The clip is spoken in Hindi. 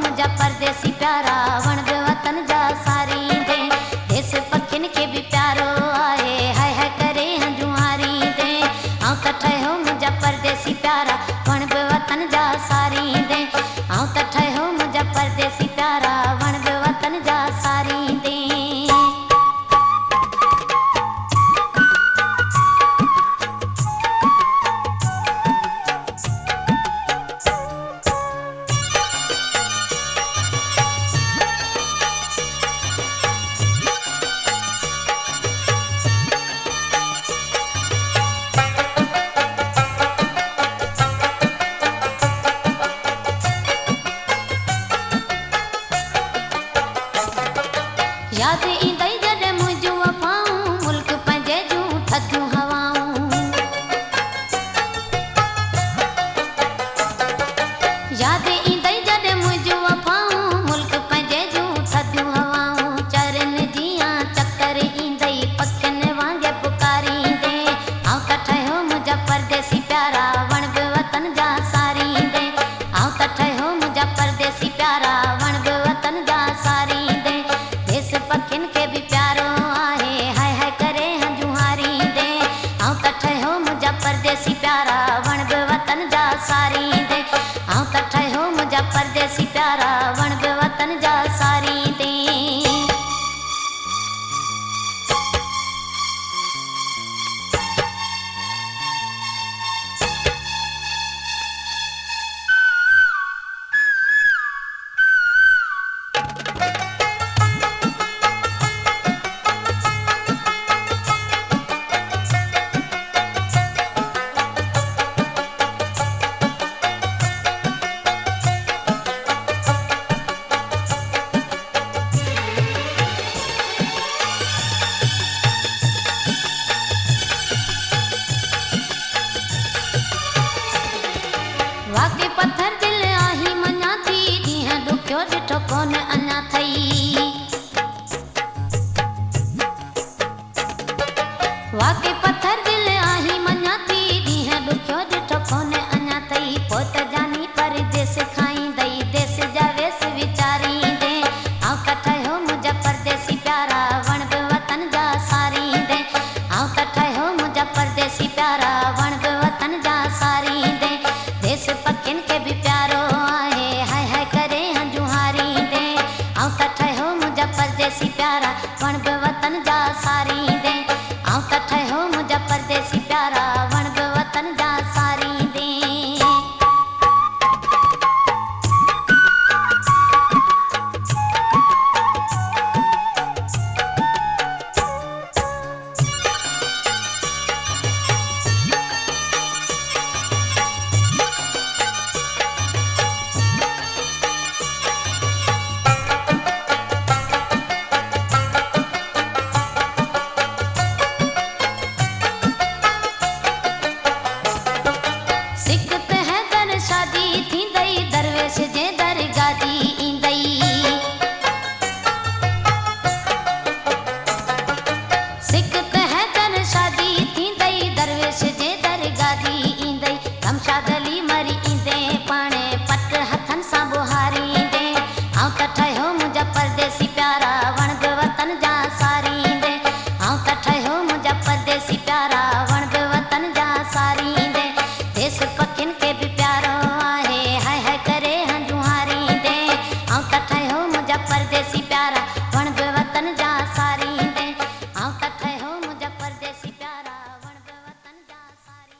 मुझा परदेसी प्यारा वण बि वतन जा सारी दे देस पखिन के भी प्यारो आए हाय हाय करे हंजुआरी दे आऊं त ठहियो मुझा परदेसी प्यारा वण बि वतन जा सारी दे आऊं त ठहियो मुझा परदेसी प्यारा वण बि वतन जा सारी दे। याद ईंदई जॾहिं मुंहिंजूं वफ़ाऊं मुल्क पंहिंजे जूं थधियूं हवाऊं याद ईंदई जॾहिं मुंहिंजूं वफ़ाऊं मुल्क पंहिंजे जूं थधियूं हवाऊं चरनि जियां चकर ईंदई पखियुनि वांगुरु पुकारींदे आऊं त ठहियो मुंहिंजा परदेसी प्यारा वण बि वतन जा सारींदे आऊं त ठहियो मुंहिंजा परदेसी प्यारा वण बि वतन जा सारींदे देस पखिन के भी प्यारो आहे हाय हाय करे हंजुहारी दे आऊं त ठहियो मुंहिंजा परदेसी प्यारा वण बि वतन जा सारी दे आऊं त ठहियो मुंहिंजा परदेसी प्यारा वण बि वतन जा सारी दे। वाके पत्थर दिल आही मञा थी ॾींहं ॾुखियो ॾिठो कोन अञा थई वाके पत्थर दिल आही मञा थी ॾींहं ॾुखियो ॾिठो कोन अञा थई पोइ त जानी परदेस खाईंदई देस जा वेस वीचारींदे आऊं त ठहियो मुंहिंजा परदेसी प्यारा वण बि वतन जा सारींदे आऊं त ठहियो मुंहिंजा परदेसी प्यारा वण बि वतन जा सारींदे देस पखिन के भी प्यारो आहे हाय हाय करे हंजुहारी दे आऊं त ठहियो मुंहिंजा परदेसी प्यारा वण बि वतन जा सारी दे आऊं त ठहियो मुंहिंजा परदेसी प्यारा वण बि वतन जा सारी दे। सिकत है दर शादी थींदई दरवेश जे दरगाह जी ईंदई सिकत है दर शादी थींदई दरवेश जे दरगाह जी ईंदई गमशाद अली मरी ईंदे पाणे पट हथनि सां बुहारींदे आऊं त ठहियो मुंहिंजा परदेसी प्यारा वण बि वतन जा सारींदे आऊं त ठहियो मुंहिंजा परदेसी प्यारा वण बि वतन जा सारींदे देस पखिन के भी प्यारो आहे हाय हाय करे हंजुहारी दे आऊं त ठहियो मुंहिंजा परदेसी